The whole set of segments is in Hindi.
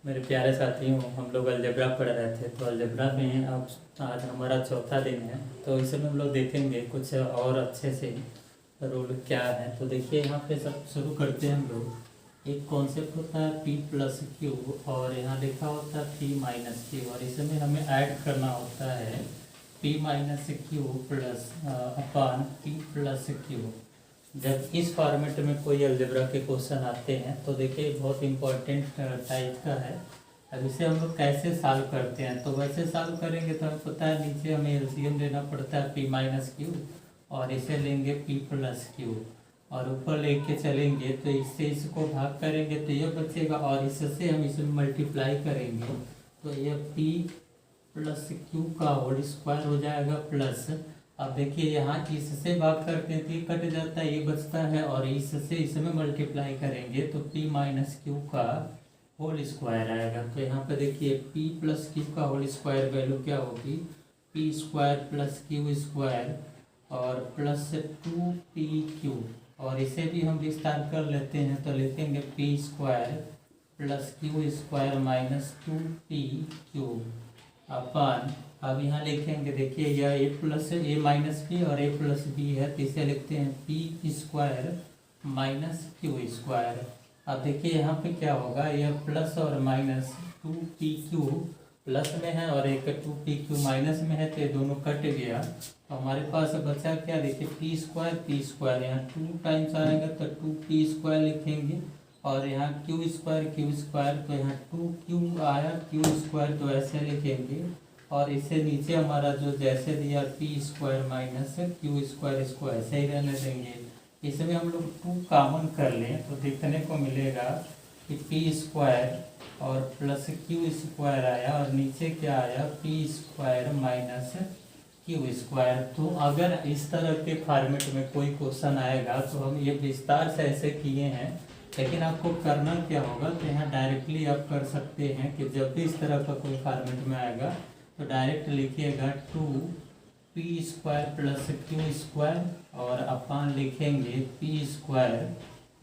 मेरे प्यारे साथियों, हम लोग अलजेब्रा पढ़ रहे थे। तो अलजेब्रा में अब आज हमारा चौथा दिन है। तो इसमें हम लोग देखेंगे कुछ और अच्छे से रूल क्या है। तो देखिए यहाँ पे सब शुरू करते हैं हम लोग। एक कॉन्सेप्ट होता है पी प्लस क्यू और यहाँ लिखा होता है पी माइनस क्यू, और इसमें हमें ऐड करना होता है पी माइनस क्यू प्लस अपान पी प्लस क्यू। जब इस फॉर्मेट में कोई अलजेब्रा के क्वेश्चन आते हैं तो देखिए बहुत इम्पोर्टेंट टाइप का है। अब इसे हम लोग कैसे सॉल्व करते हैं, तो वैसे सॉल्व करेंगे तो हमें पता है नीचे हमें एलसीएम लेना पड़ता है पी माइनस क्यू, और इसे लेंगे पी प्लस क्यू, और ऊपर लेके चलेंगे तो इससे इसको भाग करेंगे तो ये बचेगा, और इससे हम इसमें मल्टीप्लाई करेंगे तो ये पी प्लस क्यू का होल स्क्वायर हो जाएगा प्लस। अब देखिए यहाँ इससे भाग करते हैं तो ये कट जाता है, ये बचता है, और इससे इसमें मल्टीप्लाई करेंगे तो p माइनस क्यू का होल स्क्वायर आएगा। तो यहाँ पे देखिए p प्लस क्यू का होल स्क्वायर वैल्यू क्या होगी, p square plus Q square और प्लस 2pq, और इसे भी हम विस्तार कर लेते हैं तो लिखेंगे p square plus Q square minus 2pq अपन। अब यहाँ लिखेंगे देखिए यह ए प्लस ए माइनस बी और ए प्लस बी है, तो इसे लिखते हैं P square minus q square. अब देखिए यहाँ पे क्या होगा, यह प्लस और माइनस 2pq प्लस में है और एक 2pq माइनस में है, तो ये दोनों कट गया। तो हमारे पास बचा क्या, देखिए पी स्क्वायर यहाँ 2 टाइम्स आएगा तो 2p स्क्वायर लिखेंगे, और यहाँ क्यू स्क्वायर तो यहाँ 2q आया क्यू स्क्वायर, तो ऐसे लिखेंगे, और इसे नीचे हमारा जो जैसे दिया P square minus q square, इसको ऐसे ही रहने देंगे। इसमें हम लोग 2 कॉमन कर लें तो देखने को मिलेगा कि पी स्क्वायर और प्लस क्यू स्क्वायर आया, और नीचे क्या आया P square minus q square. तो अगर इस तरह के फॉर्मेट में कोई क्वेश्चन आएगा तो हम ये विस्तार से ऐसे किए हैं, लेकिन आपको करना क्या होगा, तो यहाँ डायरेक्टली आप कर सकते हैं कि जब भी इस तरह का कोई फॉर्मेट में आएगा तो डायरेक्ट लिखिएगा 2p square plus Q square और अपन लिखेंगे p square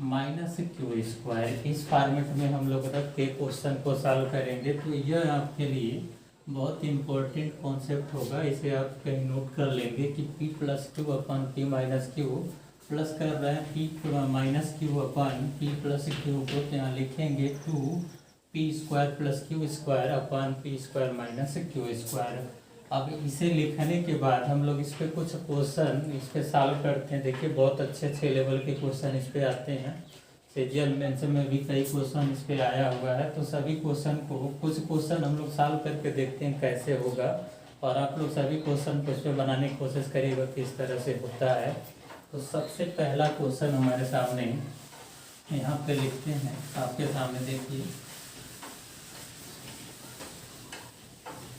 minus q square. इस फॉर्मेट में हम लोग रख के क्वेश्चन को सॉल्व करेंगे। तो यह आपके लिए बहुत इम्पोर्टेंट कॉन्सेप्ट होगा, इसे आप कहीं नोट कर लेंगे कि p प्लस क्यू अपन p माइनस क्यू प्लस कर रहे हैं p माइनस क्यू अपन p प्लस क्यू को, तो यहाँ लिखेंगे 2p square plus Q square upon p square minus q square. अब इसे लिखने के बाद हम लोग इस पर कुछ क्वेश्चन इस पर सॉल्व करते हैं। देखिए बहुत अच्छे लेवल के क्वेश्चन इस पर आते हैं, सीजीएल मेंस में भी कई क्वेश्चन इस पर आया हुआ है। तो सभी क्वेश्चन को कुछ क्वेश्चन हम लोग सॉल्व करके देखते हैं कैसे होगा, और आप लोग सभी क्वेश्चन को इस पर बनाने की कोशिश करिएगा किस तरह से होता है। तो सबसे पहला क्वेश्चन हमारे सामने यहाँ पे लिखते हैं, आपके सामने देखिए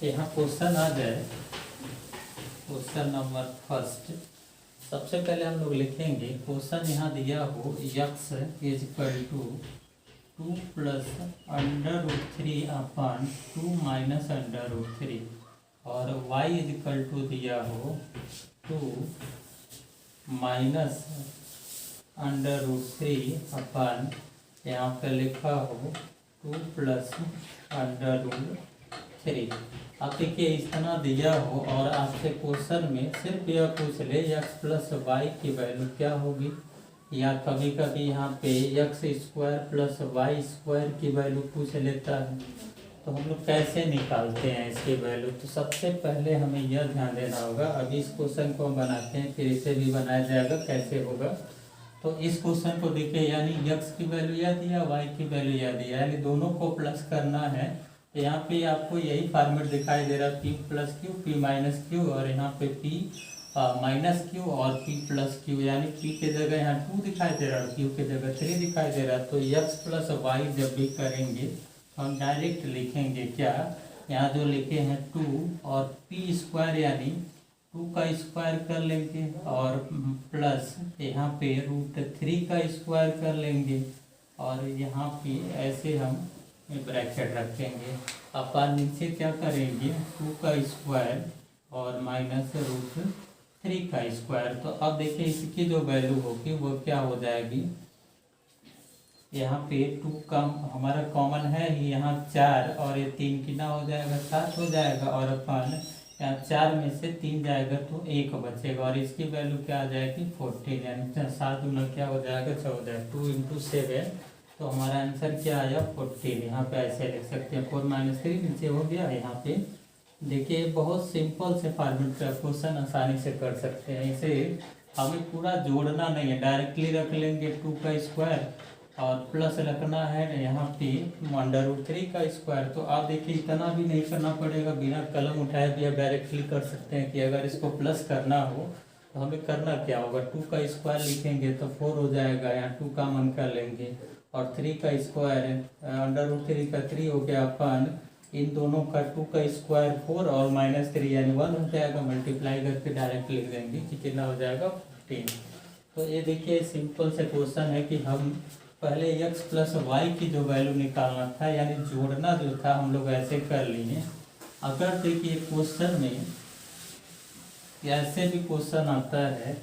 यहाँ क्वेश्चन आ जाए। क्वेश्चन नंबर फर्स्ट, सबसे पहले हम लोग लिखेंगे क्वेश्चन यहाँ दिया हो x is equal to 2 plus √3 upon 2 minus √3, और y इज इक्वल टू दिया हो 2 माइनस √3 अपन यहाँ पे लिखा हो 2 प्लस √3। अब देखिए इतना दिया हो और आपसे क्वेश्चन में सिर्फ यह पूछ ले x प्लस वाई की वैल्यू क्या होगी, या कभी कभी यहाँ पे x square plus Y square की वैल्यू पूछ लेता है। तो हम लोग कैसे निकालते हैं इसकी वैल्यू, तो सबसे पहले हमें यह ध्यान देना होगा। अभी इस क्वेश्चन को हम बनाते हैं, फिर इसे भी बनाया जाएगा कैसे होगा। तो इस क्वेश्चन को देखिए, यानी x की वैल्यू यह दिया, y की वैल्यू यह दिया, यानी दोनों को प्लस करना है। तो यहाँ पे आपको यही फॉर्मेट दिखाई दे रहा है, p plus Q p minus Q, और यहाँ पे p माइनस क्यू और p प्लस क्यू, यानी p के जगह यहाँ 2 दिखाई दे रहा है, q के जगह 3 दिखाई दे रहा है। तो x प्लस वाई जब भी करेंगे तो हम डायरेक्ट लिखेंगे क्या, यहाँ जो लिखे हैं 2 और p स्क्वायर यानी 2 का स्क्वायर कर लेंगे, और प्लस यहाँ पे √3 का स्क्वायर कर लेंगे, और यहाँ पे ऐसे हम ब्रैकेट रखेंगे। अपन नीचे क्या करेंगे 2 का स्क्वायर और माइनस √3 का स्क्वायर। तो अब देखिए इसकी जो वैल्यू होगी वो क्या हो जाएगी, यहाँ पे 2 का हमारा कॉमन है ही, यहाँ 4 और ये 3 कितना हो जाएगा, 7 हो जाएगा। और अपन यहाँ 4 में से 3 जाएगा तो 1 बचेगा और इसकी वैल्यू क्या आ जाएगी 14, यानी 7 गुना क्या हो जाएगा 14, 2 इंटू 7, तो हमारा आंसर क्या आया 14। यहाँ पे ऐसे लिख सकते हैं 4 - 3 नीचे हो गया। यहाँ पे देखिए बहुत सिंपल से फॉर्मेट का क्वेश्चन आसानी से कर सकते हैं। इसे हमें पूरा जोड़ना नहीं है, डायरेक्टली रख लेंगे 2 का स्क्वायर और प्लस रखना है यहाँ पे √3 का स्क्वायर। तो आप देखिए इतना भी नहीं करना पड़ेगा, बिना कलम उठाए भी आप डायरेक्टली कर सकते हैं कि अगर इसको प्लस करना हो तो हमें करना क्या होगा, 2 का स्क्वायर लिखेंगे तो 4 हो जाएगा, यहाँ 2 का मन कर लेंगे और 3 का स्क्वायर √3 का 3 हो गया, अपन इन दोनों का 2 का स्क्वायर 4 और -3 यानी 1 हो जाएगा, मल्टीप्लाई करके डायरेक्ट लिख देंगे कि कितना हो जाएगा 15। तो ये देखिए सिंपल से क्वेश्चन है कि हम पहले x + y की जो वैल्यू निकालना था, यानी जोड़ना जो था, हम लोग ऐसे कर लिए। अगर देखिए क्वेश्चन में ऐसे भी क्वेश्चन आता है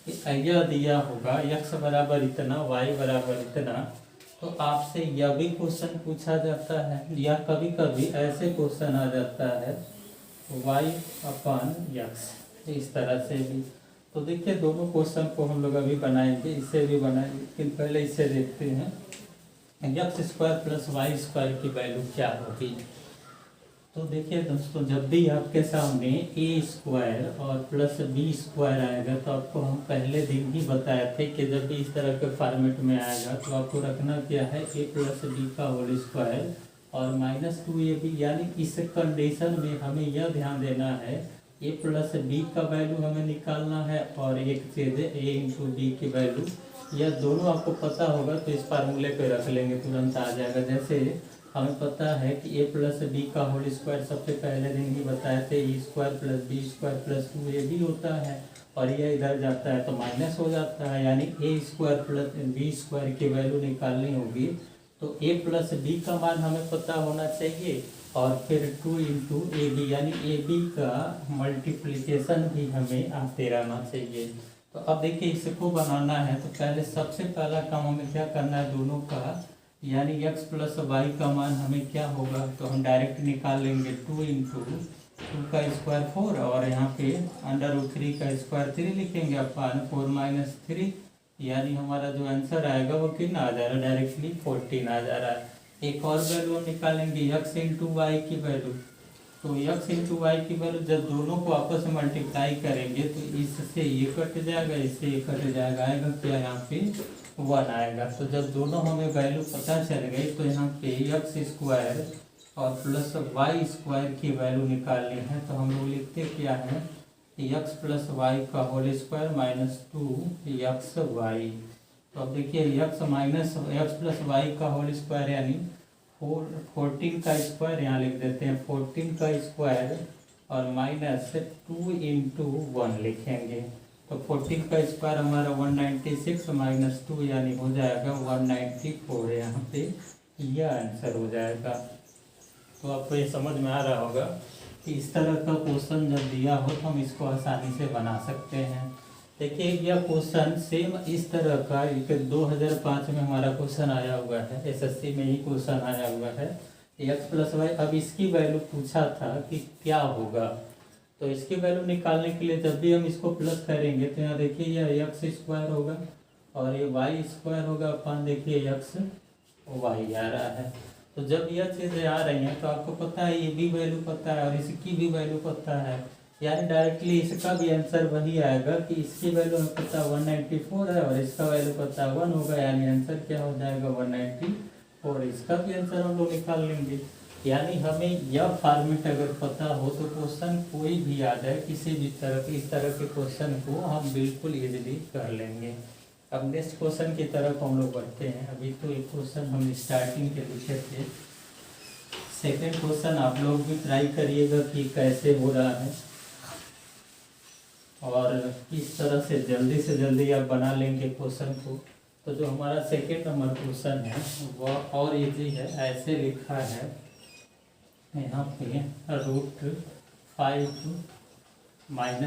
कि यह दिया होगा x बराबर इतना, y बराबर इतना, तो आपसे यह भी क्वेश्चन पूछा जाता है, या कभी कभी ऐसे क्वेश्चन आ जाता है y/x, इस तरह से भी। तो देखिए दोनों क्वेश्चन को हम लोग अभी बनाएंगे, इससे भी बनाएंगे, लेकिन पहले इसे देखते हैं x² + y² की वैल्यू क्या होगी। तो देखिए दोस्तों, जब भी आपके सामने a² और +b² आएगा तो आपको हम पहले दिन ही बताए थे कि जब भी इस तरह के फॉर्मेट में आएगा तो आपको रखना क्या है, a + b का होल स्क्वायर और -2ab, यानी इस कंडीशन में हमें यह ध्यान देना है a + b का वैल्यू हमें निकालना है और एक चीज़ है a × b की वैल्यू। यह दोनों आपको पता होगा तो इस फार्मूले पे रख लेंगे, तुरंत आ जाएगा। जैसे हमें पता है कि a + b का होल स्क्वायर सबसे पहले दिन ही बताए थे a² + b² + 2ab होता है, और यह इधर जाता है तो माइनस हो जाता है, यानी a² + b² की वैल्यू निकालनी होगी। तो a + b का मान हमें पता होना चाहिए और फिर 2 × ab, यानी ab का मल्टीप्लिकेशन भी हमें आते रहना चाहिए। तो अब देखिए इसको बनाना है तो पहले सबसे पहला काम हमें क्या करना है, दोनों का यानी x + y का मान हमें क्या होगा, तो हम डायरेक्ट निकाल लेंगे 2 × 2 का स्क्वायर 4 और यहाँ पे √3 का स्क्वायर 3 लिखेंगे, अपन 4 - 3, यानी हमारा जो आंसर आएगा वो कितना आ जा रहा है, डायरेक्टली 14 आ जा रहा है। एक और वैल्यू हम निकालेंगे x × y की वैल्यू। तो x × y की वैल्यू जब दोनों को आपस में मल्टीप्लाई करेंगे तो इससे ये कट जाएगा, इससे ये कट जाएगा, आएगा क्या यहाँ पे 1 आएगा। तो जब दोनों हमें वैल्यू पता चल गई तो यहाँ पे x² और +y² की वैल्यू निकालनी है। तो हम लोग लिखते क्या है, x + y का होल स्क्वायर -2xy। तो अब देखिए x + y का होल स्क्वायर यानी 14 का स्क्वायर, यहाँ लिख देते हैं 14 का स्क्वायर और -2 × 1 लिखेंगे। तो 14 का स्क्वायर हमारा 196 - 2 यानी हो जाएगा 194, यहाँ पे यह आंसर हो जाएगा। तो आपको ये समझ में आ रहा होगा कि इस तरह का क्वेश्चन जब दिया हो तो हम इसको आसानी से बना सकते हैं। देखिए यह क्वेश्चन सेम इस तरह का 2005 में हमारा क्वेश्चन आया हुआ है, एसएससी में ही क्वेश्चन आया हुआ है x + y। अब इसकी वैल्यू पूछा था कि क्या होगा, तो इसकी वैल्यू निकालने के लिए जब भी हम इसको प्लस करेंगे तो यहाँ देखिए यह x² होगा और ये y² होगा, अपन देखिए x y आ रहा है। तो जब यह चीज़ें आ रही हैं तो आपको पता है ये भी वैल्यू पता है और इसकी भी वैल्यू पता है, यानी डायरेक्टली इसका भी आंसर वही आएगा कि इसकी वैल्यू हमें पता 194 है और इसका वैल्यू पता 1 होगा, यानी आंसर क्या हो जाएगा 194। इसका भी आंसर हम लोग निकाल लेंगे। यानी हमें यह फॉर्मेट अगर पता हो तो क्वेश्चन कोई भी आ जाए, किसी भी तरह के इस तरह के क्वेश्चन को हम बिल्कुल इजीली कर लेंगे। अब नेक्स्ट क्वेश्चन की तरफ हम लोग बढ़ते हैं। अभी तो एक क्वेश्चन हम स्टार्टिंग के लिखे थे, सेकेंड क्वेश्चन आप लोग भी ट्राई करिएगा कि कैसे हो रहा है और किस तरह से जल्दी आप बना लेंगे क्वेश्चन को। तो जो हमारा सेकेंड नंबर क्वेश्चन है वह और इजी है, ऐसे लिखा है यहाँ पे √5 - 1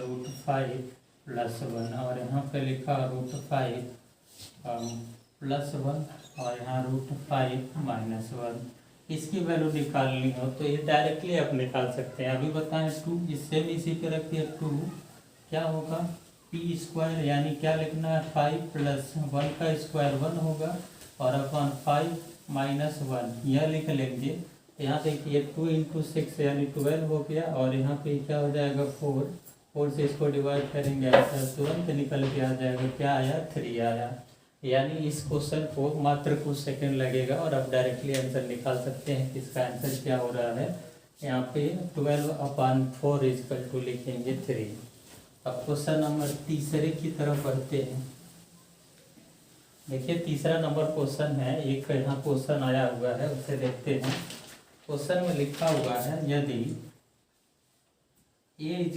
√5 + 1 और यहाँ पे लिखा √5 +1 और यहाँ √5 -1 इसकी वैल्यू निकालनी हो तो ये डायरेक्टली आप निकाल सकते हैं। अभी बताएं 2 इससे भी इसी पे रखिए 2 क्या होगा p² यानी क्या लिखना है 5 + 1 का स्क्वायर 1 होगा और अपन 5 - 1 यह लिख लेंगे। यहाँ देखिए 2 × 6 यानी 12 हो गया और यहाँ पे क्या हो जाएगा 4 से इसको डिवाइड करेंगे ऐसा तुरंत निकल के आ जाएगा क्या आया 3 आया। यानी इस क्वेश्चन को मात्र कुछ सेकंड लगेगा और आप डायरेक्टली आंसर निकाल सकते हैं कि इसका आंसर क्या हो रहा है। यहाँ पे 12/4 = लिखेंगे 3। अब क्वेश्चन नंबर तीसरे की तरफ बढ़ते हैं। देखिए तीसरा नंबर क्वेश्चन है, एक यहाँ क्वेश्चन आया हुआ है उसे देखते हैं। क्वेश्चन में लिखा हुआ है यदि a =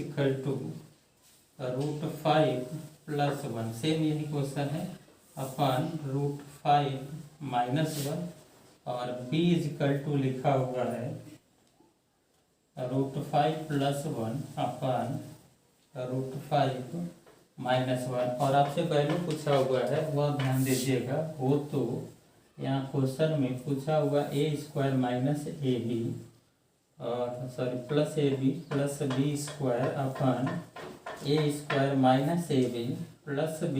√5 + 1 सेम यही क्वेश्चन है अपन √5 - 1 और b = लिखा हुआ है √5 + 1 अपन √5 - 1 और आपसे वैल्यू पूछा हुआ है वह ध्यान दीजिएगा। वो तो यहाँ क्वेश्चन में पूछा हुआ a² - ab और सॉरी +ab + b² अपन a² - ab + b²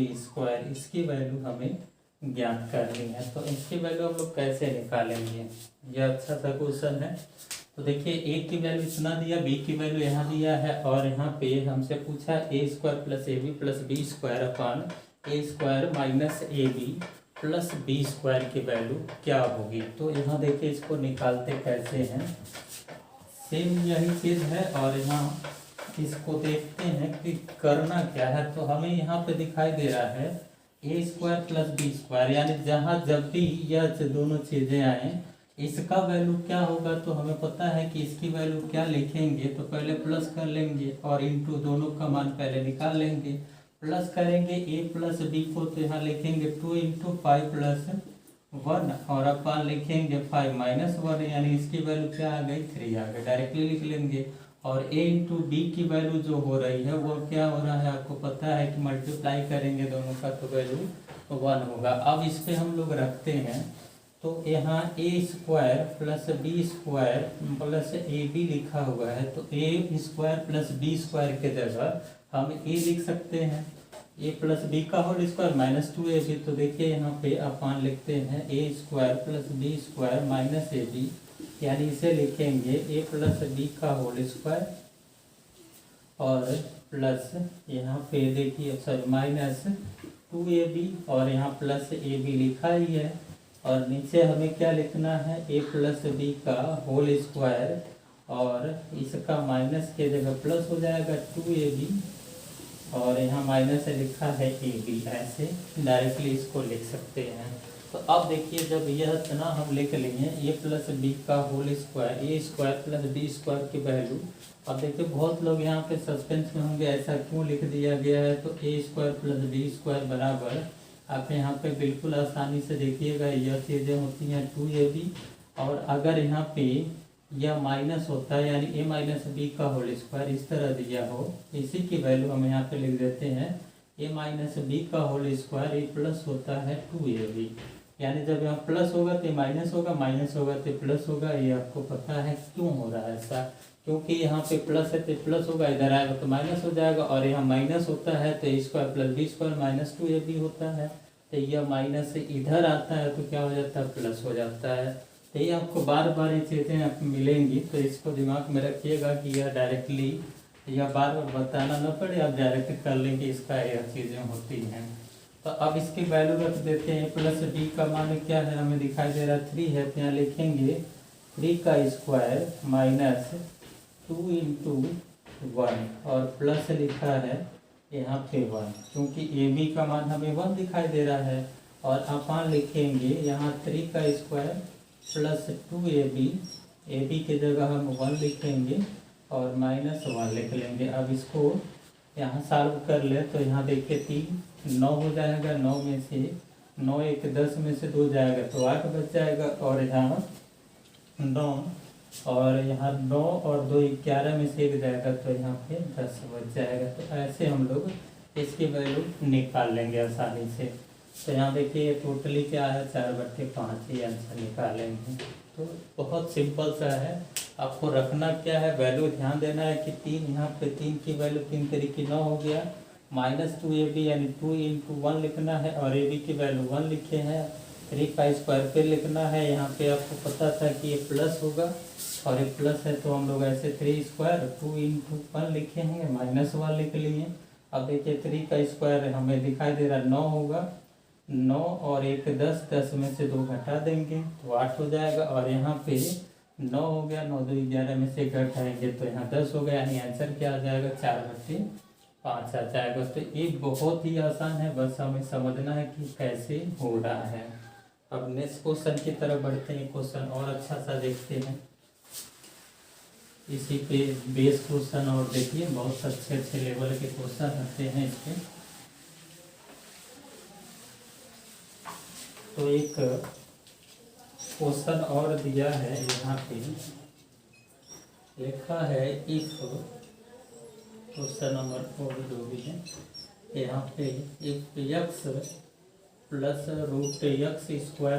इसकी वैल्यू हमें ज्ञात करनी है। तो इसकी वैल्यू हम लोग कैसे निकालेंगे, यह अच्छा सा क्वेश्चन है। तो देखिए a की वैल्यू इतना दिया, b की वैल्यू यहाँ दिया है और यहाँ पे हमसे पूछा a² + ab + b² अपन a² - ab + b² की वैल्यू क्या होगी। तो यहाँ देखिए इसको निकालते कैसे हैं, सेम यही चीज़ है और यहाँ इसको देखते हैं कि करना क्या है। तो हमें यहाँ पे दिखाई दे रहा है a² + b² यानी जहाँ जब भी यह दोनों चीज़ें आए इसका वैल्यू क्या होगा तो हमें पता है कि इसकी वैल्यू क्या लिखेंगे। तो पहले प्लस कर लेंगे और इंटू दोनों का मान पहले निकाल लेंगे। प्लस करेंगे a + b को तो यहाँ लिखेंगे 2 × 5 + 1 और अपन लिखेंगे 5 - 1 यानी इसकी वैल्यू क्या आ गई 3 आ गई, डायरेक्टली लिख लेंगे। और a × b की वैल्यू जो हो रही है वो क्या हो रहा है आपको पता है कि मल्टीप्लाई करेंगे दोनों का तो वैल्यू 1 होगा। अब इस पे हम लोग रखते हैं तो यहाँ a² + b² + ab लिखा हुआ है तो a² + b² के जगह हम a लिख सकते हैं a + b² - 2ab। तो देखिए यहाँ पे अपन लिखते हैं a² + b² - ab यानी इसे लिखेंगे a + b² और प्लस यहाँ पे देखिए सॉरी -2ab और यहाँ +ab लिखा ही है और नीचे हमें क्या लिखना है a + b² और इसका माइनस के जगह प्लस हो जाएगा 2ab और यहाँ माइनस लिखा है ab, ऐसे डायरेक्टली इसको लिख सकते हैं। तो अब देखिए जब यह इतना हम लिख लेंगे a + b² a² + b² की वैल्यू। अब देखिए बहुत लोग यहाँ पे सस्पेंस में होंगे ऐसा क्यों लिख दिया गया है। तो a² + b² बराबर आप यहाँ पे बिल्कुल आसानी से देखिएगा यह चीज़ें होती हैं 2ab और अगर यहाँ पे यह माइनस होता है यानी a - b² इस तरह दिया हो इसी की वैल्यू हम यहाँ पे लिख देते हैं a - b² ये प्लस होता है 2ab यानी जब यहाँ प्लस होगा तो माइनस होगा, माइनस होगा तो प्लस होगा। ये आपको पता है क्यों हो रहा है ऐसा, क्योंकि यहाँ पे प्लस है तो प्लस होगा, इधर आएगा तो माइनस हो जाएगा और यहाँ माइनस होता है तो a² + b² - 2ab होता है तो यह माइनस से इधर आता है तो क्या हो जाता है प्लस हो जाता है। तो ये आपको बार बार ये चीज़ें आपको मिलेंगी तो इसको दिमाग में रखिएगा कि यह डायरेक्टली या बार बार बताना न पड़े, आप डायरेक्ट कर लेंगे इसका यह चीज़ें होती हैं। तो अब इसकी वैल्यू रख देते हैं +b का मान क्या है हमें दिखाई दे रहा है 3 है तो यहाँ लिखेंगे 3² - 2 × 1 और प्लस लिखा है यहाँ पे 1 क्योंकि ab का मान हमें 1 दिखाई दे रहा है और अपन लिखेंगे यहाँ 3² + 2ab ab की जगह हम 1 लिखेंगे और -1 लिख लेंगे। अब इसको यहाँ सॉल्व कर ले तो यहाँ देखिए 3 9 हो जाएगा, 9 में से 9 1 10 में से 2 जाएगा तो 8 बच जाएगा और यहाँ 9 और यहाँ 9 और 2 11 में से 1 जाएगा तो यहाँ पे 10 बच जाएगा। तो ऐसे हम लोग इसकी वैल्यू निकाल लेंगे आसानी से। तो यहाँ देखिए टोटली क्या है, 4/5 ये आंसर निकालेंगे। तो बहुत सिंपल सा है। आपको रखना क्या है, वैल्यू ध्यान देना है कि 3, यहाँ पे 3 की वैल्यू 3 तरीके 9 हो गया, -2ab यानी 2 × 1 लिखना है, और ab की वैल्यू 1 लिखे हैं। 3 का स्क्वायर पे लिखना है। यहाँ पे आपको पता था कि ये प्लस होगा, और ये प्लस है तो हम लोग ऐसे 3 स्क्वायर 2 × 1 लिखे हैं, -1 लिख लिए। अब देखिए 3 का स्क्वायर हमें दिखाई दे रहा है 9 होगा, 9 और 1 10, 10 में से 2 घटा देंगे तो 8 हो जाएगा। और यहाँ पे 9 हो गया, 9 2 11 में से घटाएंगे तो यहाँ 10 हो गया, यानी आंसर क्या आ जाएगा, 4/5 आ जाएगा। तो ये बहुत ही आसान है, बस हमें समझना है कि कैसे हो रहा है। अब नेक्स्ट क्वेश्चन की तरफ बढ़ते हैं। क्वेश्चन और अच्छा सा देखते हैं, इसी पे बेस क्वेश्चन, और देखिए बहुत अच्छे अच्छे लेवल के क्वेश्चन आते हैं इसके। तो एक क्वेश्चन और दिया है, यहाँ पे लिखा है इफ, क्वेश्चन नंबर 4 जो भी है, यहाँ पे इफ x प्लस √x²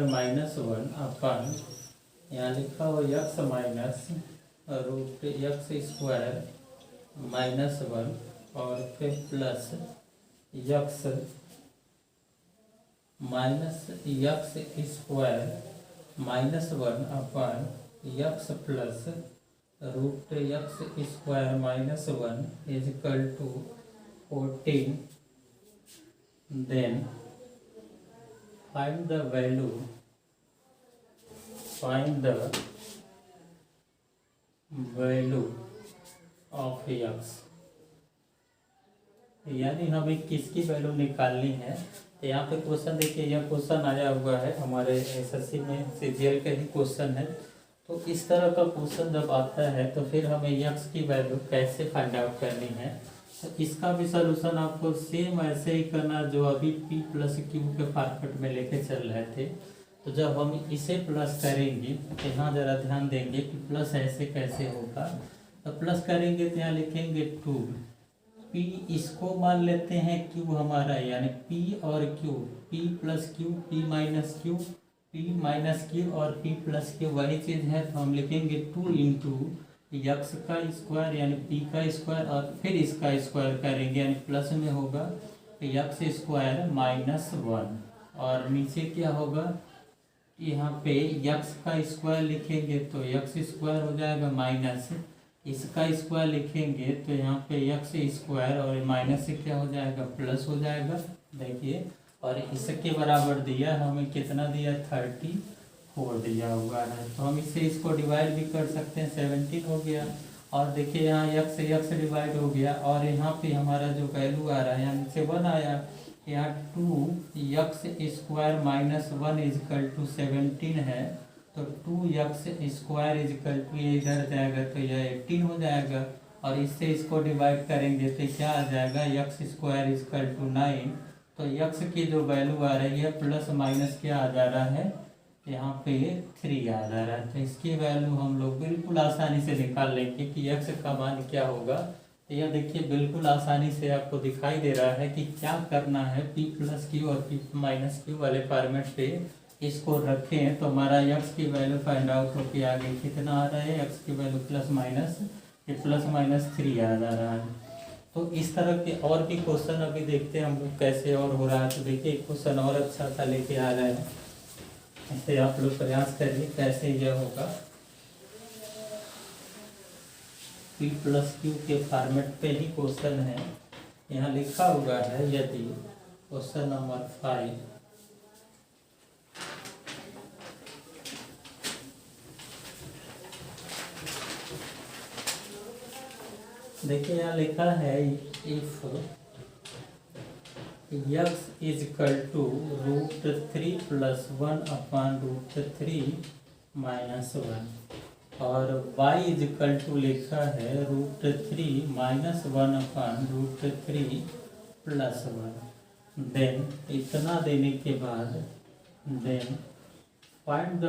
-1 अपन, यहाँ लिखा हो x माइनस √x² -1 और फिर plus x -x² -1 upon x plus √x² -1 is equal to 14, then find the value of x, यानी हमें किसकी वैल्यू निकालनी है। तो यहाँ पे क्वेश्चन देखिए, यह क्वेश्चन आया हुआ है हमारे एसएससी में, सीजीएल का ही क्वेश्चन है। तो इस तरह का क्वेश्चन जब आता है तो फिर हमें x की वैल्यू कैसे फाइंड आउट करनी है। तो इसका भी सलूशन आपको सेम ऐसे ही करना जो अभी p + q के फॉर्मेट में लेके चल रहे थे। तो जब हम इसे प्लस करेंगे तो यहाँ जरा ध्यान देंगे कि प्लस ऐसे कैसे होगा। तो प्लस करेंगे तो यहाँ लिखेंगे 2, p इसको मान लेते हैं q हमारा, यानी p और q, p + q, p - q, p - q और p + q वही चीज़ है। तो हम लिखेंगे 2 × x का स्क्वायर यानी p का स्क्वायर, और फिर इसका स्क्वायर करेंगे यानी प्लस में होगा x² -1, और नीचे क्या होगा, यहाँ पे x का स्क्वायर लिखेंगे तो x² हो जाएगा, माइनस इसका स्क्वायर लिखेंगे तो यहाँ पे x² और माइनस से क्या हो जाएगा, प्लस हो जाएगा। देखिए, और इसके बराबर दिया हमें, कितना दिया, 34 दिया हुआ है। तो हम इसको डिवाइड भी कर सकते हैं, 17 हो गया। और देखिए यहाँ x डिवाइड हो गया, और यहाँ पे हमारा जो वैल्यू आ रहा है, यहाँ नीचे 1 आया, यहाँ 2x² -1 इज इक्वल टू 17 है। तो 2x² इज इक्वल टू, ये इधर जाएगा तो यह 18 हो जाएगा, और इससे इसको डिवाइड करेंगे तो क्या आ जाएगा, x² इज इक्वल टू 9। तो x की जो वैल्यू आ रही है प्लस माइनस क्या आ जा रहा है, यहाँ पे 3 आ जा रहा है। तो इसकी वैल्यू हम लोग बिल्कुल आसानी से निकाल लेंगे कि x का मान क्या होगा। तो यह देखिए बिल्कुल आसानी से आपको दिखाई दे रहा है कि क्या करना है, p + q और p - q वाले फॉर्मेट पे इसको रखें तो हमारा x की वैल्यू फाइंड आउट होके आगे कितना आ रहा है, x की वैल्यू ±3 आ जा रहा है। तो इस तरह के और भी क्वेश्चन अभी देखते हैं हम लोग कैसे और हो रहा है। तो देखिए क्वेश्चन और अच्छा सा लेके आ रहे हैं, ऐसे आप लोग प्रयास करिए कैसे यह होगा। p + q के फॉर्मेट पे ही क्वेश्चन है, यहाँ लिखा हुआ है, यदि क्वेश्चन नंबर 5 देखिए यहाँ लिखा है if x is equal to √3 + 1 upon √3 -1, और y इज इक्वल टू लिखा है √3 - 1 अपन √3 + 1। देन इतना देने के बाद then find the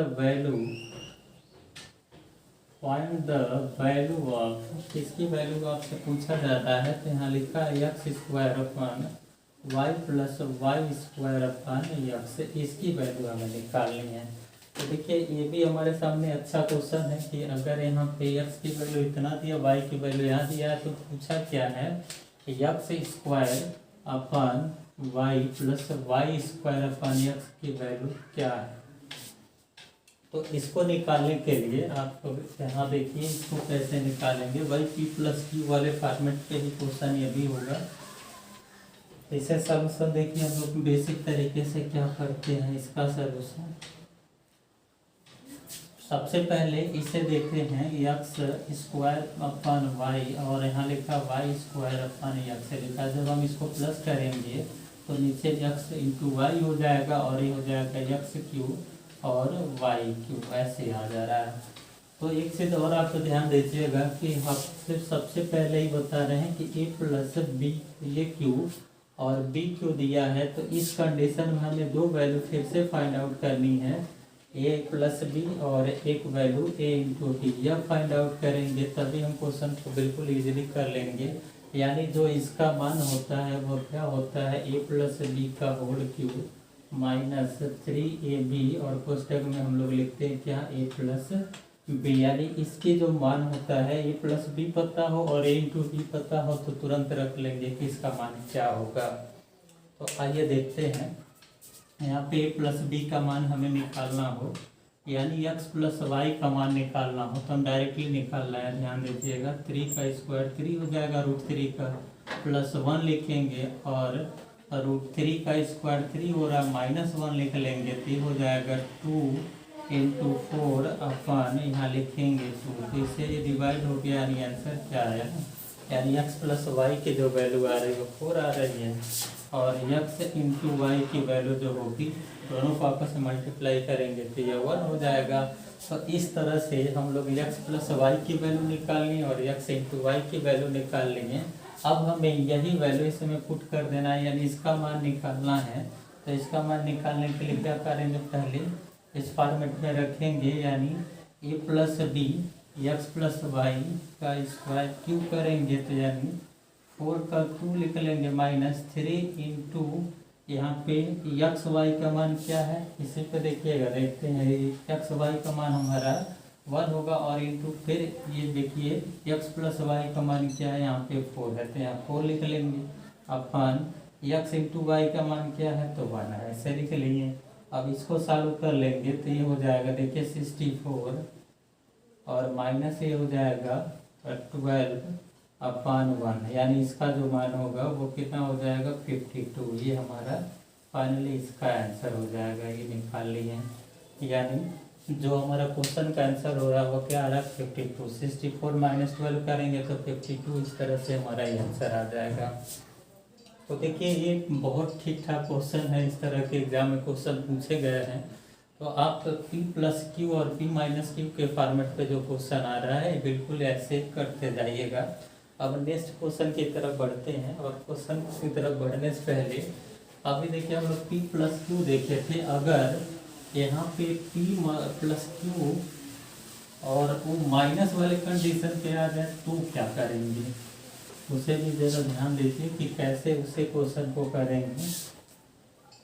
value of, किसकी वैल्यू आपसे पूछा जाता है। तो यहाँ लिखा है x² upon y plus Y square upon x, इसकी वैल्यू हमें निकालनी है। तो देखिए ये भी हमारे सामने अच्छा क्वेश्चन है कि अगर यहाँ पे यक्स की वैल्यू इतना दिया, वाई की वैल्यू यहाँ दिया है, तो पूछा क्या है x square upon y plus Y square upon x की वैल्यू क्या है। तो इसको निकालने के लिए आप यहाँ देखिए इसको कैसे निकालेंगे, वाई पी प्लस क्यू वाले फॉर्मेट पे ही क्वेश्चन ये भी होगा। इसे सॉल्यूशन देखिए हम लोग बेसिक तरीके से क्या करते हैं इसका सॉल्यूशन। सबसे पहले इसे देखते हैं यक्स स्क्वायर अपन वाई, और यहाँ लिखा वाई स्क्वायर अपन यक्स लिखा। जब हम इसको प्लस करेंगे तो नीचे यक्स इंटू वाई हो जाएगा और ये हो जाएगा यक्स क्यू और वाई क्यू, ऐसे आ जा रहा है। तो एक चीज़ और आप ध्यान दीजिएगा कि हम सिर्फ सबसे पहले ही बता रहे हैं कि ए प्लस बी ये क्यू और बी क्यू दिया है, तो इस कंडीशन में हमें दो वैल्यू फिर से फाइंड आउट करनी है, ए प्लस बी और एक वैल्यू ए इंटू डी। यह फाइंड आउट करेंगे तभी हम क्वेश्चन को बिल्कुल इजीली कर लेंगे। यानी जो इसका मान होता है वो क्या होता है, ए प्लस बी का होल क्यूब माइनस 3ab, और कोष्टक में हम लोग लिखते हैं क्या ए प्लस बी। यानी इसके जो मान होता है ए प्लस बी पता हो और ए इंटू बी पता हो तो तुरंत रख लेंगे कि इसका मान क्या होगा। तो आइए देखते हैं, यहाँ पे ए प्लस बी का मान हमें निकालना हो, यानी एक्स प्लस वाई का मान निकालना हो तो हम डायरेक्टली निकाल रहे हैं। ध्यान दीजिएगा 3 का स्क्वायर 3 हो जाएगा √3 का, प्लस 1 लिखेंगे और √3 का स्क्वायर 3 हो रहा -1 लिख लेंगे तो ये हो जाएगा 2 इंटू 4 अपन यहाँ लिखेंगे 2, तो इससे ये डिवाइड हो गया। यानी आंसर क्या आया, यानी एक्स प्लस वाई की जो वैल्यू आ रही है वो 4 आ रही है, और यक्स इंटू वाई की वैल्यू जो होगी दोनों को आपस में मल्टीप्लाई करेंगे तो यह 1 हो जाएगा। तो इस तरह से हम लोग यक्स प्लस वाई की वैल्यू निकालनी और यक्स इंटू वाई की वैल्यू निकाल लेंगे। अब हमें यही वैल्यू इसमें पुट कर देना है, यानी इसका मान निकालना है। तो इसका मान निकालने के लिए क्या करेंगे, पहले इस फॉर्मेट में रखेंगे, यानी a plus b x plus y का स्क्वायर क्यू करेंगे तो यानी 4 का 2 लिख लेंगे -3 इंटू यहाँ पे यक्स वाई का मान क्या है, इसी पे देखिएगा, देखते हैं यक्स वाई का मान हमारा 1 होगा, और इंटू फिर ये देखिए यक्स प्लस वाई का मान क्या है, यहाँ पे 4 है तो यहाँ 4 लिख लेंगे। अपन यक्स इंटू वाई का मान क्या है तो 1 है, ऐसे लिख लेंगे। अब इसको सॉल्व कर लेंगे तो ये हो जाएगा देखिए 64 और माइनस ये हो जाएगा 12/1, यानी इसका जो मान होगा वो कितना हो जाएगा 52। ये हमारा फाइनली इसका आंसर हो जाएगा, ये निकाल लिए। यानी जो हमारा क्वेश्चन का आंसर हो रहा है वो क्या आ रहा है 52। 64 - 12 करेंगे तो 52, इस तरह से हमारा ये आंसर आ जाएगा। तो देखिए ये बहुत ठीक ठाक क्वेश्चन है, इस तरह के एग्जाम में क्वेश्चन पूछे गए हैं। तो आप P प्लस क्यू और P माइनस क्यू के फॉर्मेट पे जो क्वेश्चन आ रहा है बिल्कुल ऐसे करते जाइएगा। अब नेक्स्ट क्वेश्चन की तरफ बढ़ते हैं, और क्वेश्चन की तरफ बढ़ने से पहले अभी देखिए हम लोग P प्लस क्यू देखे थे। अगर यहाँ पे P प्लस क्यू और वो माइनस वाले कंडीशन पे आ जाए तो क्या करेंगे, उसे भी ज़रा ध्यान दीजिए कि कैसे उसे क्वेश्चन को करेंगे।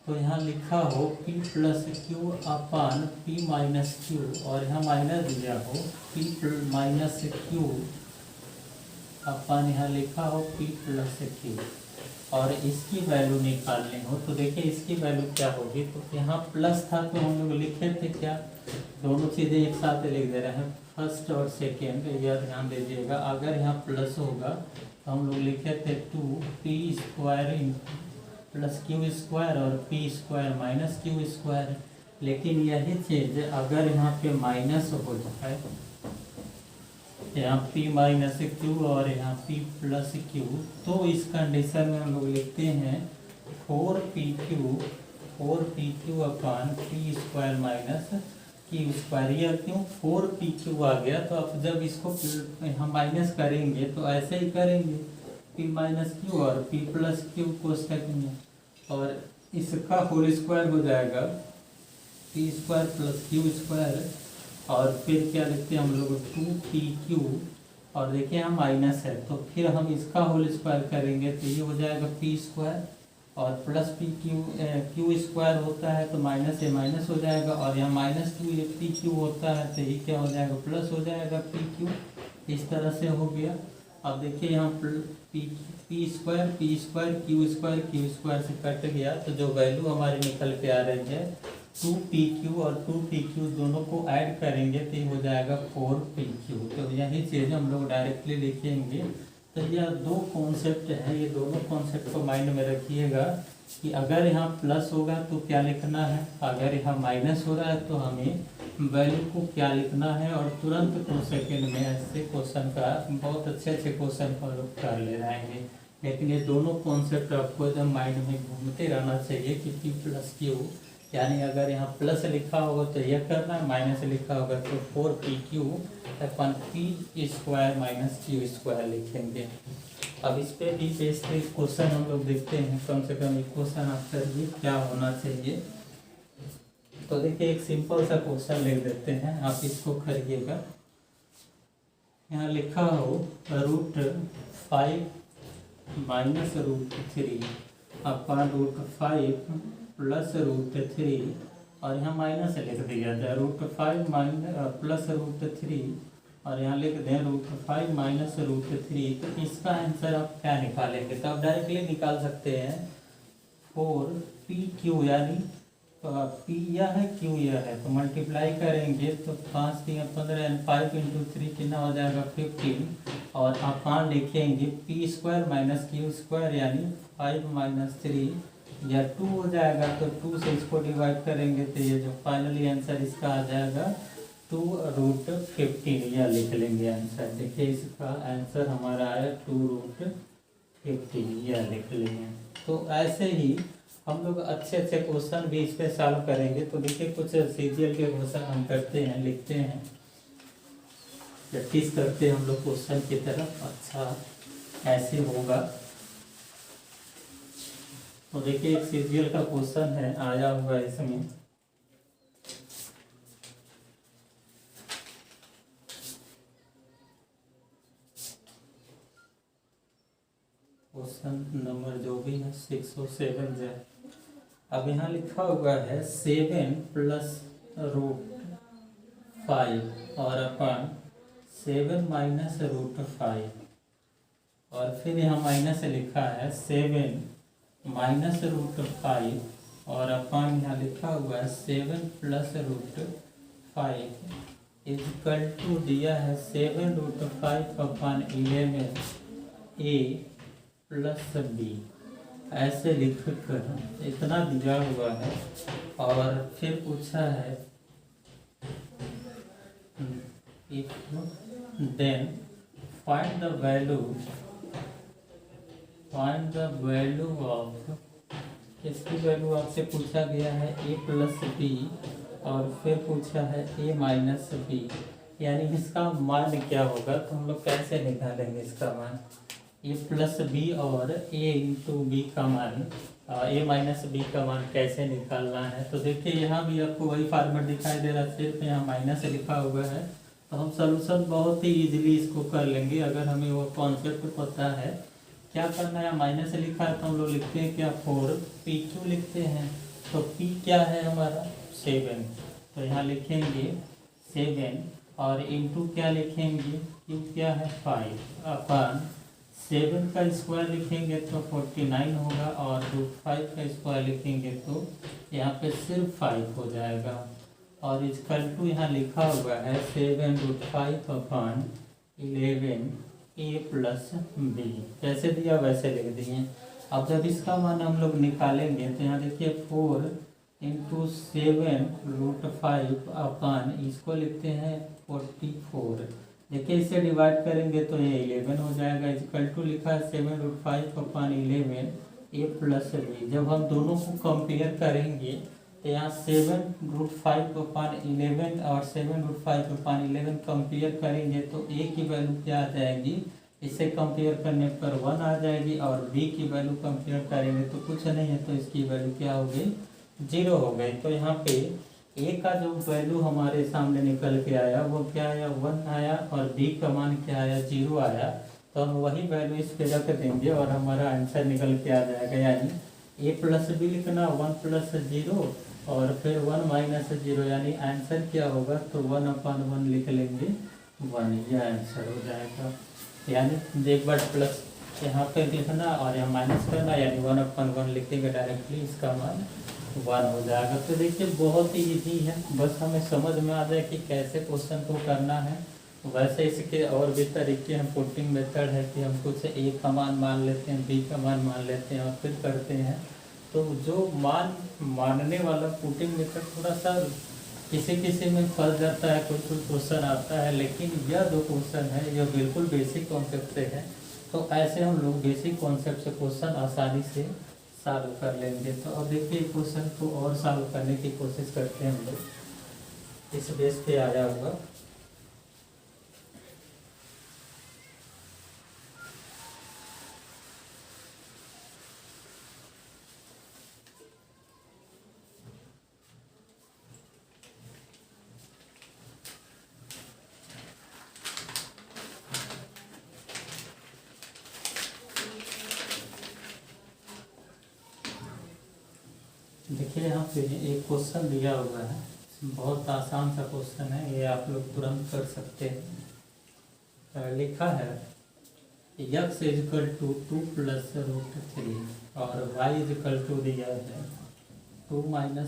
तो यहाँ लिखा हो P प्लस क्यू अपान P माइनस क्यू, और यहाँ माइनस दिया हो P माइनस क्यू अपान यहाँ लिखा हो P प्लस क्यू, और इसकी वैल्यू निकालनी हो। तो देखिए इसकी वैल्यू क्या होगी, तो यहाँ प्लस था तो हम लोग लिखे थे क्या, दोनों चीज़ें एक साथ लिख दे रहे हैं, फर्स्ट और सेकेंड, यह ध्यान दीजिएगा। अगर यहाँ प्लस होगा तो हम लोग लिखे थे 2p square plus Q square और p square minus q square. लेकिन यही चीज़ अगर यहाँ पे माइनस हो जाए, यहाँ p माइनस क्यू और यहाँ p प्लस क्यू, तो इस कंडीशन में हम लोग लिखते हैं 4pq अपान p square minus q square. यह क्यों 4pq आ गया, तो अब जब इसको हम माइनस करेंगे तो ऐसे ही करेंगे p माइनस क्यू और p प्लस क्यू कोष्टक में, और इसका होल स्क्वायर हो जाएगा p square plus Q square, और फिर क्या लिखते हैं हम लोग 2pq, और देखिए यहाँ माइनस है तो फिर हम इसका होल स्क्वायर करेंगे तो ये हो जाएगा p स्क्वायर और प्लस पी क्यू स्क्वायर होता है तो माइनस ए माइनस हो जाएगा, और यहाँ minus two A P Q होता है तो ये क्या हो जाएगा प्लस हो जाएगा पी क्यू। इस तरह से हो गया। अब देखिए यहाँ पी स्क्वायर क्यू स्क्वायर से कट गया, तो जो वैल्यू हमारी निकल के आ रही है 2pq और 2pq दोनों को ऐड करेंगे तो ये हो जाएगा 4pq। तो यही चीज़ हम लोग डायरेक्टली लिखेंगे। तो यह दो कॉन्सेप्ट है, ये दोनों कॉन्सेप्ट को माइंड में रखिएगा कि अगर यहाँ प्लस होगा तो क्या लिखना है, अगर यहाँ माइनस हो रहा है तो हमें वैल्यू को क्या लिखना है, और तुरंत 2 सेकेंड में ऐसे क्वेश्चन का बहुत अच्छे क्वेश्चन को लोग कर ले जाएंगे। लेकिन ये दोनों कॉन्सेप्ट आपको एकदम माइंड में घूमते रहना चाहिए कि पी प्लस क्यू, यानी अगर यहाँ प्लस लिखा होगा तो यह करना है, माइनस लिखा होगा तो 4pq upon p square minus q square लिखेंगे। अब इस पे भी बेसिक क्वेश्चन हम लोग देखते हैं, कम से कम एक क्वेश्चन आंसर ये क्या होना चाहिए। तो देखिए एक सिंपल सा क्वेश्चन लिख देते हैं, आप इसको करिएगा। यहाँ लिखा हो √5 माइनस √3 अपन √5 प्लस √3, और यहाँ माइनस लिख दिया जाए √5 माइनस प्लस √3, और यहाँ लिख दें √5 माइनस √3। तो इसका आंसर आप क्या निकालेंगे, तो आप डायरेक्टली निकाल सकते हैं 4pq, यानी p यह है q यह है, तो मल्टीप्लाई करेंगे तो 5 3 15 एंड 5 × 3 कितना हो जाएगा 15, और आप लिखेंगे p square minus q square यानी 5 माइनस 3 या 2 हो जाएगा। तो 2 से इसको डिवाइड करेंगे तो ये जो फाइनली आंसर इसका आ जाएगा 2√15, यह लिख लेंगे आंसर। देखिए इसका आंसर हमारा आया 2√15, यह लिख लेंगे। तो ऐसे ही हम लोग अच्छे क्वेश्चन भी इस पे सॉल्व करेंगे। तो देखिए कुछ सीजीएल के क्वेश्चन हम करते हैं, लिखते हैं, प्रैक्टिस करते हैं हम लोग क्वेश्चन की तरफ। अच्छा ऐसे होगा। तो देखिए एक सीजीएल का क्वेश्चन है आया हुआ इसमें, क्वेश्चन नंबर जो भी है 607 है। अब यहाँ लिखा हुआ है 7 प्लस √5 और अपन 7 माइनस √5, और फिर यहाँ माइनस लिखा है 7 माइनस √5, और अपन यहाँ लिखा हुआ है 7 प्लस √5 इक्वल टू दिया है 7√5 अपन 11 a प्लस b, ऐसे लिख कर इतना दिया हुआ है। और फिर पूछा है then find the value of, इसकी वैल्यू आपसे पूछा गया है a प्लस बी, और फिर पूछा है a माइनस बी, यानी इसका मान क्या होगा। तो हम लोग कैसे निकालेंगे इसका मान, a प्लस बी और a इंटू बी का मान, a माइनस बी का मान कैसे निकालना है। तो देखिए यहाँ भी आपको वही फॉर्मेट दिखाई दे रहा है, सिर्फ यहाँ माइनस लिखा हुआ है। तो हम सॉल्यूशन बहुत ही इजीली इसको कर लेंगे अगर हमें वो कॉन्सेप्ट पता है। क्या करना है, माइनस लिखा है तो हम लोग लिखते हैं क्या 4pq लिखते हैं। तो p क्या है हमारा 7, तो यहाँ लिखेंगे 7, और इंटू क्या लिखेंगे q क्या है 5, अपन 7 का स्क्वायर लिखेंगे तो 49 होगा, और √5 का स्क्वायर लिखेंगे तो यहाँ पे सिर्फ 5 हो जाएगा। और इक्वल टू यहाँ लिखा हुआ है 7√5 अपन 11 a प्लस बी, जैसे दिया वैसे लिख दिए। अब जब इसका मान हम लोग निकालेंगे तो यहाँ देखिए 4 × 7√5 अपन इसको लिखते हैं 44। देखिए इसे डिवाइड करेंगे तो ये 11 हो जाएगा। इक्वल टू लिखा है 7√5 अपन 11 a प्लस बी। जब हम दोनों को कंपेयर करेंगे तो यहाँ 7√5 अपन 11 और 7√5 अपन 11 कंपेयर करेंगे तो a की वैल्यू क्या आ जाएगी, इसे कंपेयर करने पर 1 आ जाएगी, और b की वैल्यू कंपेयर करेंगे तो कुछ नहीं है, तो इसकी वैल्यू क्या हो गई 0 हो गई। तो यहाँ पे a का जो वैल्यू हमारे सामने निकल के आया वो क्या आया 1 आया, और b का मान क्या आया 0 आया। तो हम वही वैल्यू इस पे रख देंगे और हमारा आंसर निकल के आ जाएगा, यानी ए प्लस बी लिखना, 1+0 और फिर 1-0, यानी आंसर क्या होगा, तो 1/1 लिख लेंगे 1, यह आंसर हो जाएगा। यानी एक बार प्लस यहाँ पे लिखना और यहाँ माइनस करना, यानी 1/1 लिखेंगे डायरेक्टली, इसका मान 1 हो जाएगा। तो देखिए बहुत ही ईजी है, बस हमें समझ में आ जाए कि कैसे क्वेश्चन को करना है। वैसे इसके और भी तरीके हैं, पुटिंग मेथड है कि हम कुछ ए का मान लेते हैं, बी का मान लेते हैं और फिर करते हैं। तो जो मानने वाला पुटिंग मेथड थोड़ा सा किसी किसी में फंस जाता है, कोई क्वेश्चन आता है, लेकिन यह जो क्वेश्चन है यह बिल्कुल बेसिक कॉन्सेप्ट से है। तो ऐसे हम लोग बेसिक कॉन्सेप्ट से क्वेश्चन आसानी से सॉल्व कर लेंगे। तो अब देखिए क्वेश्चन को और सॉल्व करने की कोशिश करते हैं हम लोग, इस बेस पे आया होगा। देखिए यहाँ पे एक क्वेश्चन दिया हुआ है, बहुत आसान सा क्वेश्चन है, ये आप लोग तुरंत कर सकते हैं। लिखा है x = 2 + √3 और y = दिया है 2 -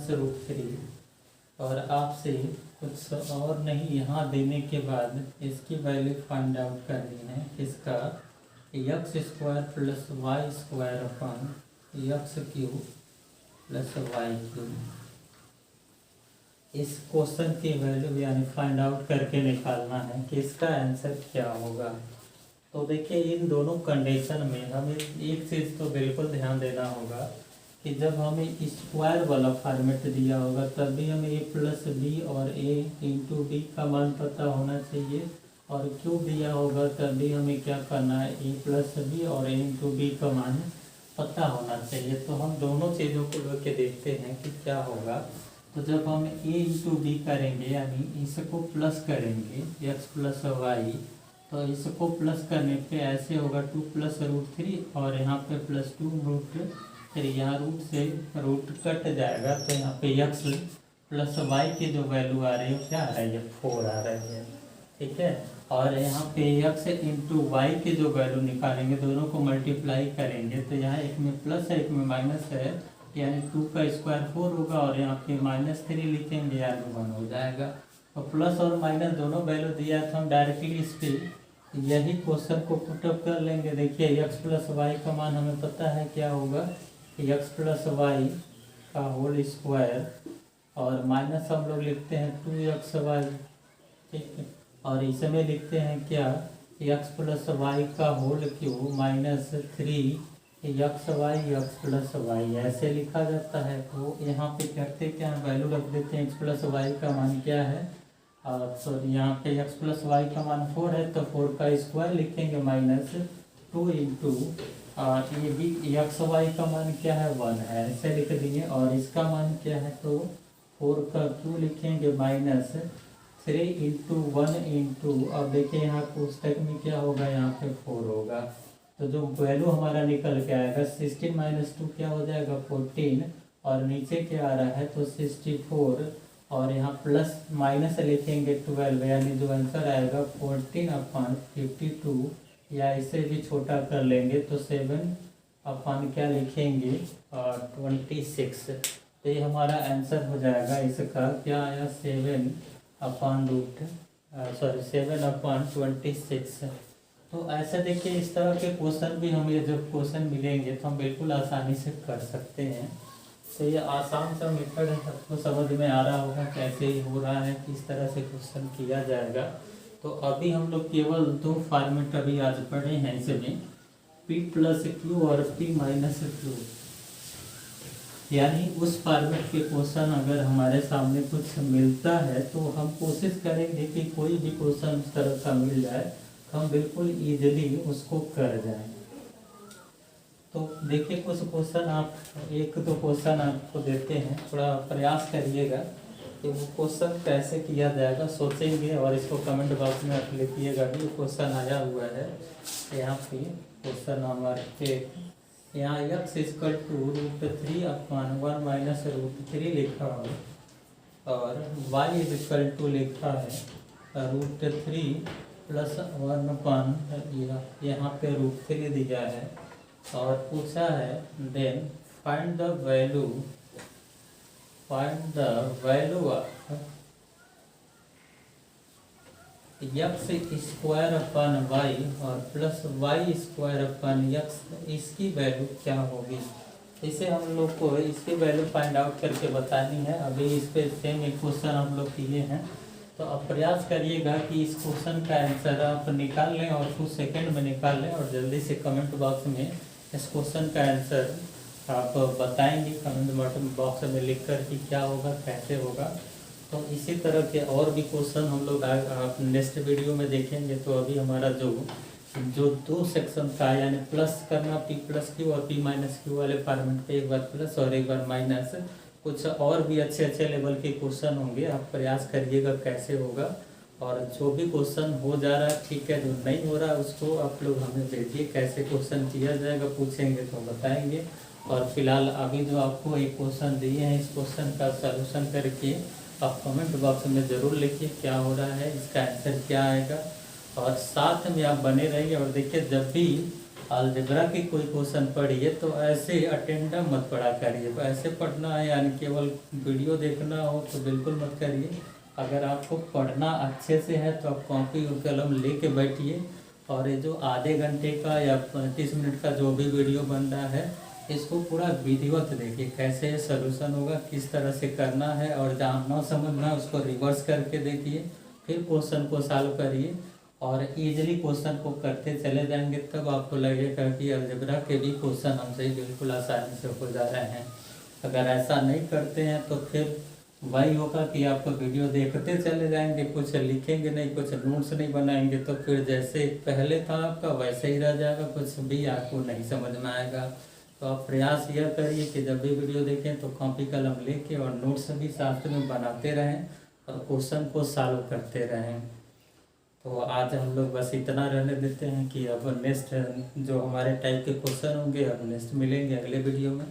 √3, और आपसे कुछ और नहीं, यहाँ देने के बाद इसकी वैल्यू फाइंड आउट करनी है। इसका x² + y² x³ + y³। इस क्वेश्चन की वैल्यू यानी फाइंड आउट करके निकालना है कि इसका आंसर क्या होगा। तो देखिए इन दोनों कंडीशन में हमें एक चीज़ तो बिल्कुल ध्यान देना होगा कि जब हमें स्क्वायर वाला फॉर्मेट दिया होगा तब भी हमें a + b और a × b का मान पता होना चाहिए, और क्यूब दिया होगा तब भी हमें क्या करना है, a + b और a × b का मान पता होना चाहिए। तो हम दोनों चीज़ों को लेके देखते हैं कि क्या होगा। तो जब हम a × b करेंगे, यानी इसको प्लस करेंगे x + y, तो इसको प्लस करने पे ऐसे होगा 2 + √3 और यहाँ पे +2 √3, यहाँ रूट से रूट कट जाएगा, तो यहाँ पे x + y की जो वैल्यू आ रही है क्या आ रही है, 4 आ रही है, ठीक है। और यहाँ पे x × y की जो वैल्यू निकालेंगे, दोनों को मल्टीप्लाई करेंगे, तो यहाँ एक में प्लस है एक में माइनस है, यानी 2 का स्क्वायर 4 होगा और यहाँ पे -3 लिखेंगे, यानी 1 हो जाएगा। और प्लस और माइनस दोनों वैल्यू दिया है, तो हम डायरेक्टली इस पर यही क्वेश्चन को पुटअप कर लेंगे। देखिए x + y का मान हमें पता है क्या होगा, x + y का होल स्क्वायर, और माइनस हम लोग लिखते हैं 2xy, ठीक है, और इसमें लिखते हैं क्या, x + y का whole cube -3xy x + y, ऐसे लिखा जाता है। तो यहाँ पे करते क्या है, वैल्यू रख देते हैं, x + y का मान क्या है, सॉरी यहाँ पे x + y का मान 4 है, तो 4 का स्क्वायर लिखेंगे -2 × ये भी x y का मान क्या है, 1 है, ऐसे लिख देंगे। और इसका मान क्या है, तो 4 का क्यू लिखेंगे -3 × 1 अब देखिए यहाँ पुस्तक में क्या होगा, यहाँ पे 4 होगा, तो जो वैल्यू हमारा निकल के आएगा 16 - 2 क्या हो जाएगा, 14, और नीचे क्या आ रहा है, तो 64, और यहाँ प्लस माइनस लिखेंगे 12, यानी जो आंसर आएगा 14/52, या इसे भी छोटा कर लेंगे तो 7/ क्या लिखेंगे, 26। तो ये हमारा आंसर हो जाएगा, इसका क्या आया, 7/26। तो ऐसे देखिए इस तरह के क्वेश्चन भी हमें जब क्वेश्चन मिलेंगे तो हम बिल्कुल आसानी से कर सकते हैं। तो ये आसान सा मेथड है, सबको समझ में आ रहा होगा कैसे हो रहा है, किस तरह से क्वेश्चन किया जाएगा। तो अभी हम लोग केवल 2 फॉर्मेट अभी आज पढ़े हैं, इसमें p + q और p - q, यानी उस फॉर्मेट के क्वेश्चन अगर हमारे सामने कुछ मिलता है तो हम कोशिश करेंगे कि कोई भी क्वेश्चन उस तरह का मिल जाए तो हम बिल्कुल ईजिली उसको कर जाएं। तो देखिए कुछ क्वेश्चन आप, एक दो क्वेश्चन आपको देते हैं, थोड़ा प्रयास करिएगा कि वो क्वेश्चन कैसे किया जाएगा, सोचेंगे और इसको कमेंट बॉक्स में आप लिखिएगा भी। क्वेश्चन आया हुआ है यहाँ पे, क्वेश्चन नंबर 1 यहाँ x इक्वल टू √3/1 - √3 लिखा हो और y इक्वल टू लिखा है √3 + 1 यहाँ पे √3 दिया है और पूछा है then find the value of x² और +y² इसकी वैल्यू क्या होगी। इसे हम लोग को इसकी वैल्यू फाइंड आउट करके बतानी है। अभी इस पे सेम एक क्वेश्चन हम लोग किए हैं, तो आप प्रयास करिएगा कि इस क्वेश्चन का आंसर आप निकाल लें और कुछ सेकंड में निकाल लें और जल्दी से कमेंट बॉक्स में इस क्वेश्चन का आंसर आप बताएंगे कमेंट बॉक्स में लिख कर कि क्या होगा कैसे होगा। तो इसी तरह के और भी क्वेश्चन हम लोग आप नेक्स्ट वीडियो में देखेंगे। तो अभी हमारा जो 2 सेक्शन का यानी प्लस करना P+Q और P-Q वाले फॉर्मेट पे एक बार प्लस और एक बार माइनस, कुछ और भी अच्छे लेवल के क्वेश्चन होंगे। आप प्रयास करिएगा कैसे होगा और जो भी क्वेश्चन हो जा रहा है ठीक है, जो नहीं हो रहा है उसको आप लोग हमें भेजिए, कैसे क्वेश्चन किया जाएगा पूछेंगे तो बताएंगे। और फिलहाल अभी जो आपको एक क्वेश्चन दिए हैं इस क्वेश्चन का सलूशन करके आप कमेंट बॉक्स में ज़रूर लिखिए क्या हो रहा है, इसका आंसर क्या आएगा। और साथ में आप बने रहिए और देखिए जब भी अलजेब्रा के कोई क्वेश्चन पढ़िए तो ऐसे अटेंडम मत पढ़ा करिए, ऐसे पढ़ना है यानी केवल वीडियो देखना हो तो बिल्कुल मत करिए। अगर आपको पढ़ना अच्छे से है तो आप कॉपी और कलम लेके बैठिए और ये जो आधे घंटे का या 35 मिनट का जो भी वीडियो बन रहा है इसको पूरा विधिवत देखिए, कैसे सलूशन होगा, किस तरह से करना है और जहाँ न समझना है उसको रिवर्स करके देखिए, फिर क्वेश्चन को सॉल्व करिए और इजीली क्वेश्चन को करते चले जाएंगे। तब आपको लगेगा कि अलजेब्रा के भी क्वेश्चन हमसे बिल्कुल आसानी से हो जा रहे हैं। अगर ऐसा नहीं करते हैं तो फिर वही होगा कि आपको वीडियो देखते चले जाएंगे, कुछ लिखेंगे नहीं, कुछ नोट्स नहीं बनाएंगे, तो फिर जैसे पहले था आपका वैसे ही रह जाएगा, कुछ भी आपको नहीं समझ में आएगा। तो आप प्रयास यह करिए कि जब भी वीडियो देखें तो कॉपी कलम लेके और नोट्स भी साथ में बनाते रहें और क्वेश्चन को सॉल्व करते रहें। तो आज हम लोग बस इतना रहने देते हैं कि अब नेक्स्ट जो हमारे टाइप के क्वेश्चन होंगे अब नेक्स्ट मिलेंगे अगले वीडियो में।